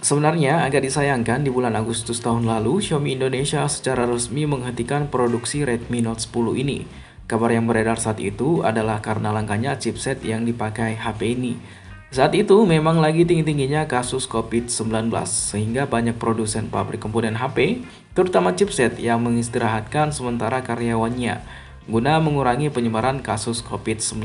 Sebenarnya agak disayangkan di bulan Agustus tahun lalu, Xiaomi Indonesia secara resmi menghentikan produksi Redmi Note 10 ini. Kabar yang beredar saat itu adalah karena langkanya chipset yang dipakai HP ini. Saat itu memang lagi tinggi-tingginya kasus COVID-19, sehingga banyak produsen pabrik komponen HP, terutama chipset yang mengistirahatkan sementara karyawannya, guna mengurangi penyebaran kasus COVID-19.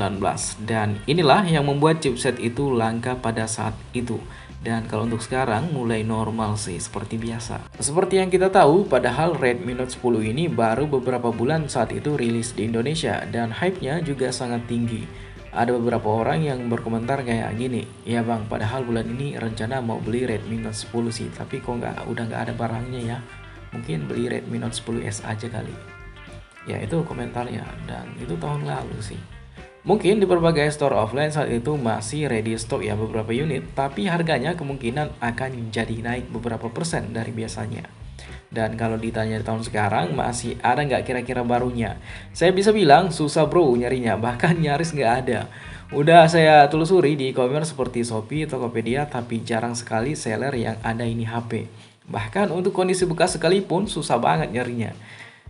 Dan inilah yang membuat chipset itu langka pada saat itu. Dan kalau untuk sekarang mulai normal sih seperti biasa. Seperti yang kita tahu, padahal Redmi Note 10 ini baru beberapa bulan saat itu rilis di Indonesia dan hype-nya juga sangat tinggi. Ada beberapa orang yang berkomentar kayak gini, ya bang, padahal bulan ini rencana mau beli Redmi Note 10 sih, tapi kok udah nggak ada barangnya ya. Mungkin beli Redmi Note 10s aja kali. Ya itu komentarnya, dan itu tahun lalu sih. Mungkin di berbagai store offline saat itu masih ready stock ya beberapa unit, tapi harganya kemungkinan akan jadi naik beberapa persen dari biasanya. Dan kalau ditanya di tahun sekarang, masih ada nggak kira-kira barunya? Saya bisa bilang susah bro nyarinya, bahkan nyaris nggak ada. Udah saya telusuri di e-commerce seperti Shopee, Tokopedia, tapi jarang sekali seller yang ada ini HP. Bahkan untuk kondisi bekas sekalipun susah banget nyarinya.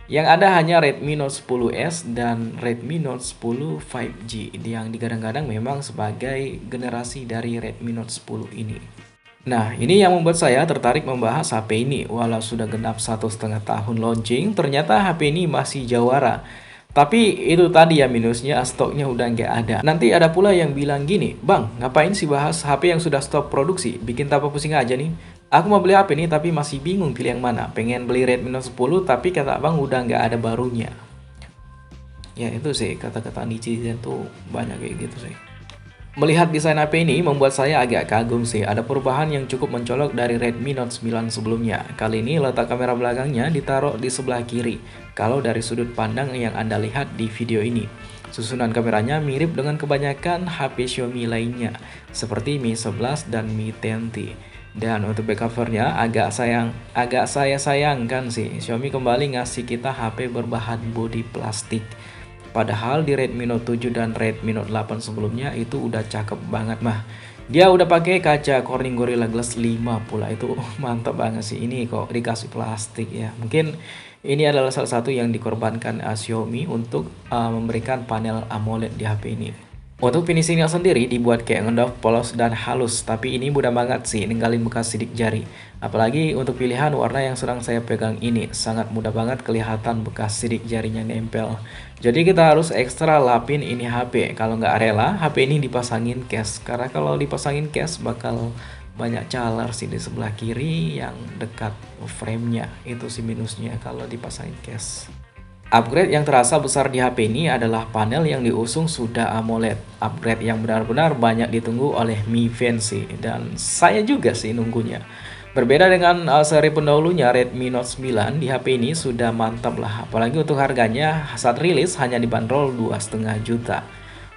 Yang ada hanya Redmi Note 10s dan Redmi Note 10 5G yang digadang-gadang memang sebagai generasi dari Redmi Note 10 ini. Nah, ini yang membuat saya tertarik membahas HP ini. Walau sudah genap 1,5 tahun launching, ternyata HP ini masih jawara. Tapi itu tadi ya minusnya, stoknya udah nggak ada. Nanti ada pula yang bilang gini, bang, ngapain sih bahas HP yang sudah stop produksi? Bikin tambah pusing aja nih. Aku mau beli HP nih tapi masih bingung pilih yang mana. Pengen beli Redmi Note 10 tapi kata abang udah nggak ada barunya. Ya itu sih kata-kata netizen tuh banyak kayak gitu sih. Melihat desain HP ini membuat saya agak kagum sih. Ada perubahan yang cukup mencolok dari Redmi Note 9 sebelumnya. Kali ini letak kamera belakangnya ditaruh di sebelah kiri. Kalau dari sudut pandang yang Anda lihat di video ini. Susunan kameranya mirip dengan kebanyakan HP Xiaomi lainnya, seperti Mi 11 dan Mi 10T. Dan untuk back covernya agak saya sayangkan sih, Xiaomi kembali ngasih kita HP berbahan bodi plastik. Padahal di Redmi Note 7 dan Redmi Note 8 sebelumnya itu udah cakep banget mah. Dia udah pakai kaca Corning Gorilla Glass 5 pula, itu mantap banget sih. Ini kok dikasih plastik ya. Mungkin ini adalah salah satu yang dikorbankan Xiaomi untuk memberikan panel AMOLED di HP ini. Untuk finishingnya sendiri dibuat kayak ngedoff polos dan halus, tapi ini mudah banget sih ninggalin bekas sidik jari. Apalagi untuk pilihan warna yang sedang saya pegang ini, sangat mudah banget kelihatan bekas sidik jarinya nempel. Jadi kita harus ekstra lapin ini HP. Kalau nggak rela, HP ini dipasangin case. Karena kalau dipasangin case bakal banyak calar sih di sebelah kiri yang dekat frame-nya. Itu sih minusnya kalau dipasangin case. Upgrade yang terasa besar di HP ini adalah panel yang diusung sudah AMOLED. Upgrade yang benar-benar banyak ditunggu oleh Mi fans sih, dan saya juga sih nunggunya. Berbeda dengan seri pendahulunya Redmi Note 9, di HP ini sudah mantap lah. Apalagi untuk harganya saat rilis hanya dibanderol 2,5 juta.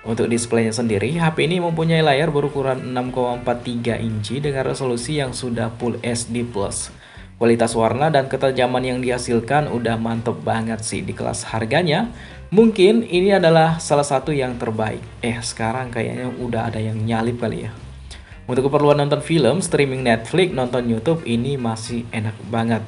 Untuk displaynya sendiri, HP ini mempunyai layar berukuran 6,43 inci dengan resolusi yang sudah Full HD+. Kualitas warna dan ketajaman yang dihasilkan udah mantep banget sih di kelas harganya. Mungkin ini adalah salah satu yang terbaik. Sekarang kayaknya udah ada yang nyalip kali ya. Untuk keperluan nonton film, streaming Netflix, nonton YouTube ini masih enak banget.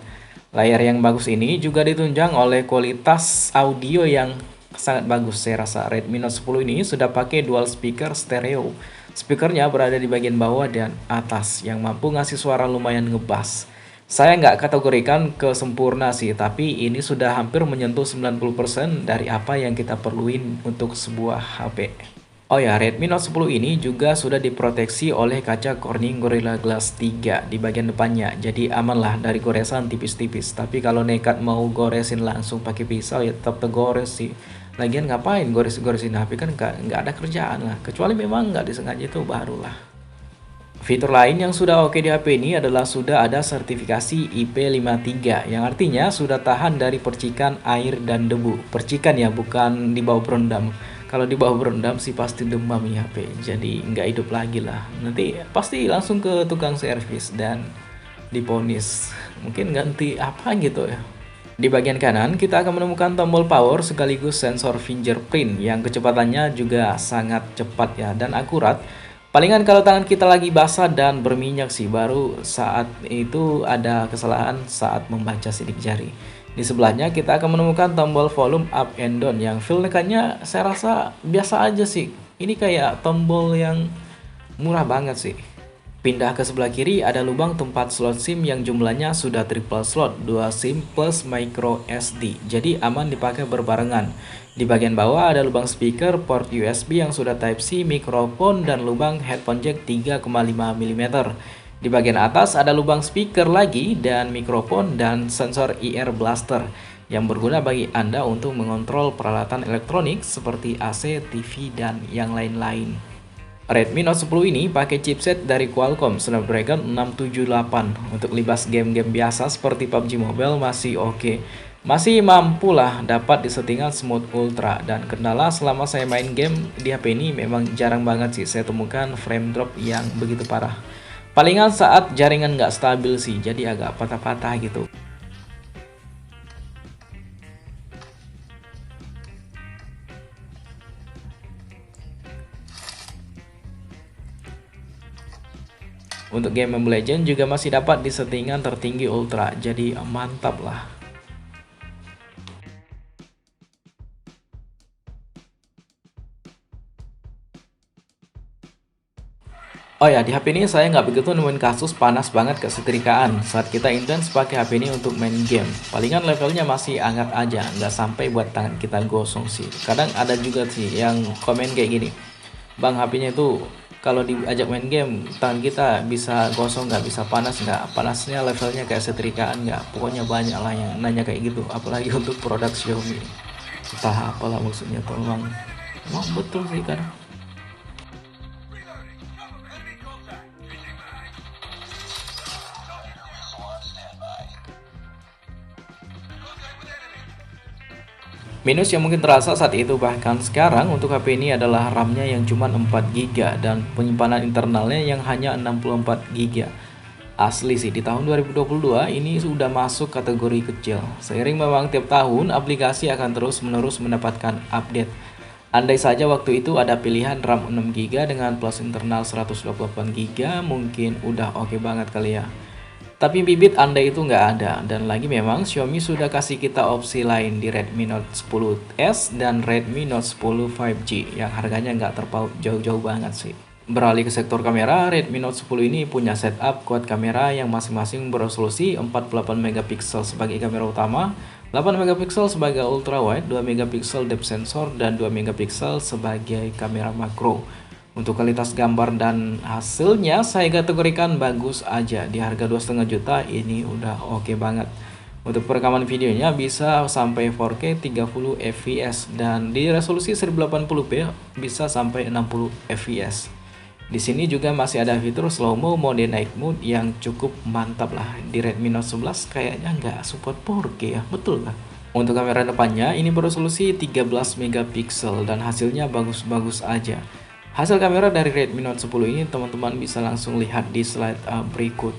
Layar yang bagus ini juga ditunjang oleh kualitas audio yang sangat bagus. Saya rasa Redmi Note 10 ini sudah pakai dual speaker stereo. Speakernya berada di bagian bawah dan atas yang mampu ngasih suara lumayan ngebas. Saya nggak kategorikan kesempurna sih, tapi ini sudah hampir menyentuh 90% dari apa yang kita perluin untuk sebuah HP. Oh ya, Redmi Note 10 ini juga sudah diproteksi oleh kaca Corning Gorilla Glass 3 di bagian depannya. Jadi aman lah dari goresan tipis-tipis. Tapi kalau nekat mau goresin langsung pakai pisau ya tetap tegores sih. Lagian ngapain gores-goresin HP, kan nggak ada kerjaan lah. Kecuali memang nggak disengaja, itu barulah. Fitur lain yang sudah oke di HP ini adalah sudah ada sertifikasi IP53 yang artinya sudah tahan dari percikan air dan debu. Percikan ya, bukan di bawah berendam. Kalau di bawah berendam sih pasti demam nih HP, jadi nggak hidup lagi lah. Nanti pasti langsung ke tukang servis dan diponis mungkin ganti apa gitu ya. Di bagian kanan kita akan menemukan tombol power sekaligus sensor fingerprint yang kecepatannya juga sangat cepat ya dan akurat. Palingan kalau tangan kita lagi basah dan berminyak sih, baru saat itu ada kesalahan saat membaca sidik jari. Di sebelahnya kita akan menemukan tombol volume up and down yang feel tekannya saya rasa biasa aja sih. Ini kayak tombol yang murah banget sih. Pindah ke sebelah kiri ada lubang tempat slot SIM yang jumlahnya sudah triple slot, 2 SIM plus micro SD. Jadi aman dipakai berbarengan. Di bagian bawah ada lubang speaker, port USB yang sudah Type-C, mikrofon, dan lubang headphone jack 3,5 mm. Di bagian atas ada lubang speaker lagi dan mikrofon dan sensor IR blaster yang berguna bagi Anda untuk mengontrol peralatan elektronik seperti AC, TV, dan yang lain-lain. Redmi Note 10 ini pakai chipset dari Qualcomm Snapdragon 678. Untuk libas game-game biasa seperti PUBG Mobile masih oke. Masih mampu lah dapat di settingan Smooth Ultra. Dan kendala selama saya main game di HP ini memang jarang banget sih saya temukan frame drop yang begitu parah. Palingan saat jaringan nggak stabil sih, jadi agak patah-patah gitu. Untuk game Mobile Legends juga masih dapat di settingan tertinggi Ultra, jadi mantap lah. Oh ya, di HP ini saya nggak begitu nemuin kasus panas banget kesetrikaan saat kita intens pakai HP ini untuk main game. Palingan levelnya masih hangat aja, nggak sampai buat tangan kita gosong sih. Kadang ada juga sih yang komen kayak gini, Bang, HP-nya itu kalau diajak main game, tangan kita bisa gosong nggak, bisa panas nggak, panasnya levelnya kayak setrikaan nggak. Pokoknya banyak lah yang nanya kayak gitu, apalagi untuk produk Xiaomi. Entah apalah maksudnya, tolong. Emang betul sih kan. Minus yang mungkin terasa saat itu bahkan sekarang untuk HP ini adalah RAM-nya yang cuma 4 GB dan penyimpanan internalnya yang hanya 64 GB. Asli sih, di tahun 2022 ini sudah masuk kategori kecil. Seiring memang tiap tahun aplikasi akan terus-menerus mendapatkan update. Andai saja waktu itu ada pilihan RAM 6 GB dengan plus internal 128 GB, mungkin udah oke banget kali ya. Tapi bibit Anda itu nggak ada, dan lagi memang Xiaomi sudah kasih kita opsi lain di Redmi Note 10s dan Redmi Note 10 5G yang harganya nggak terpaut jauh-jauh banget sih. Beralih ke sektor kamera, Redmi Note 10 ini punya setup quad kamera yang masing-masing beresolusi 48 megapiksel sebagai kamera utama, 8 megapiksel sebagai ultra wide, 2 megapiksel depth sensor, dan 2 megapiksel sebagai kamera makro. Untuk kualitas gambar dan hasilnya saya kategorikan bagus aja. Di harga 2,5 juta ini udah oke banget. Untuk perekaman videonya bisa sampai 4K 30 fps dan di resolusi 1080p bisa sampai 60 fps. Di sini juga masih ada fitur slow mo mode night mode yang cukup mantap lah. Di Redmi Note 11 kayaknya nggak support 4K ya, betul nggak? Untuk kamera depannya ini beresolusi 13 megapiksel dan hasilnya bagus-bagus aja. Hasil kamera dari Redmi Note 10 ini teman-teman bisa langsung lihat di slide berikut.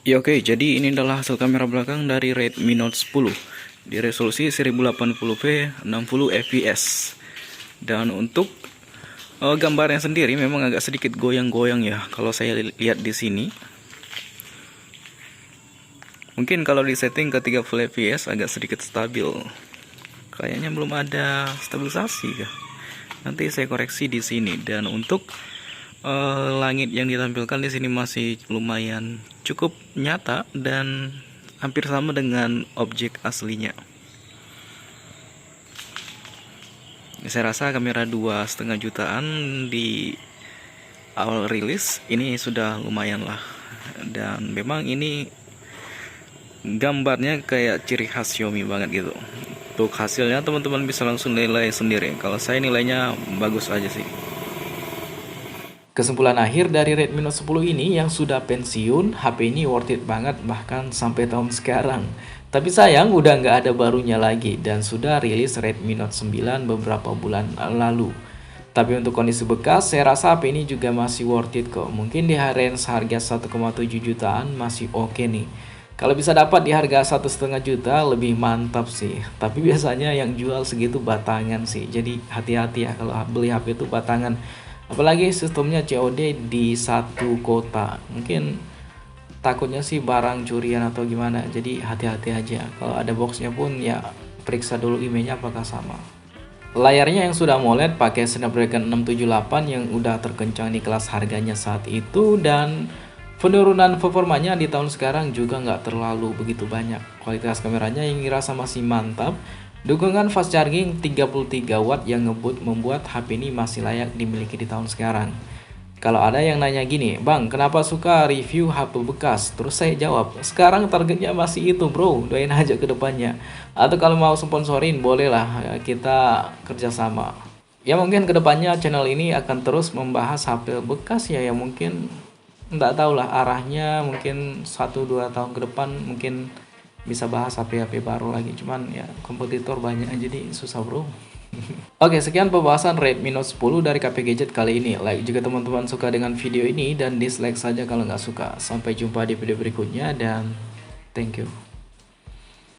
Ya oke, jadi ini adalah hasil kamera belakang dari Redmi Note 10 di resolusi 1080p 60 fps. Dan untuk gambarnya sendiri memang agak sedikit goyang-goyang ya kalau saya lihat di sini. Mungkin kalau disetting ke 30 fps agak sedikit stabil. Kayaknya belum ada stabilisasi ya. Nanti saya koreksi di sini. Dan untuk langit yang ditampilkan di sini masih lumayan cukup nyata dan hampir sama dengan objek aslinya. Saya rasa kamera 2,5 jutaan di awal rilis ini sudah lumayan lah, dan memang ini gambarnya kayak ciri khas Xiaomi banget gitu. Untuk hasilnya teman-teman bisa langsung nilai sendiri. Kalau saya nilainya bagus aja sih. Kesimpulan akhir dari Redmi Note 10 ini, yang sudah pensiun, HP ini worth it banget bahkan sampai tahun sekarang. Tapi sayang udah nggak ada barunya lagi dan sudah rilis Redmi Note 9 beberapa bulan lalu. Tapi untuk kondisi bekas, saya rasa HP ini juga masih worth it kok. Mungkin di range harga 1,7 jutaan masih oke nih. Kalau bisa dapat di harga 1,5 juta lebih mantap sih. Tapi biasanya yang jual segitu batangan sih. Jadi hati-hati ya kalau beli HP itu batangan. Apalagi sistemnya COD di satu kota. Mungkin takutnya sih barang curian atau gimana. Jadi hati-hati aja. Kalau ada boxnya pun ya periksa dulu emailnya apakah sama. Layarnya yang sudah AMOLED pakai Snapdragon 678 yang udah terkencang di kelas harganya saat itu, dan penurunan performanya di tahun sekarang juga nggak terlalu begitu banyak. Kualitas kameranya yang dirasa masih mantap. Dukungan fast charging 33 watt yang ngebut membuat HP ini masih layak dimiliki di tahun sekarang. Kalau ada yang nanya gini, Bang, kenapa suka review HP bekas? Terus saya jawab, sekarang targetnya masih itu bro, doain aja ke depannya. Atau kalau mau sponsorin, bolehlah kita kerjasama. Ya mungkin ke depannya channel ini akan terus membahas HP bekas ya, yang mungkin nggak tahu lah arahnya, mungkin 1-2 tahun ke depan mungkin bisa bahas HP-HP baru lagi, cuman ya kompetitor banyak jadi susah bro. Oke, sekian pembahasan Redmi Note 10 dari KP Gadget kali ini. Like jika teman-teman suka dengan video ini dan dislike saja kalau nggak suka. Sampai jumpa di video berikutnya dan thank you.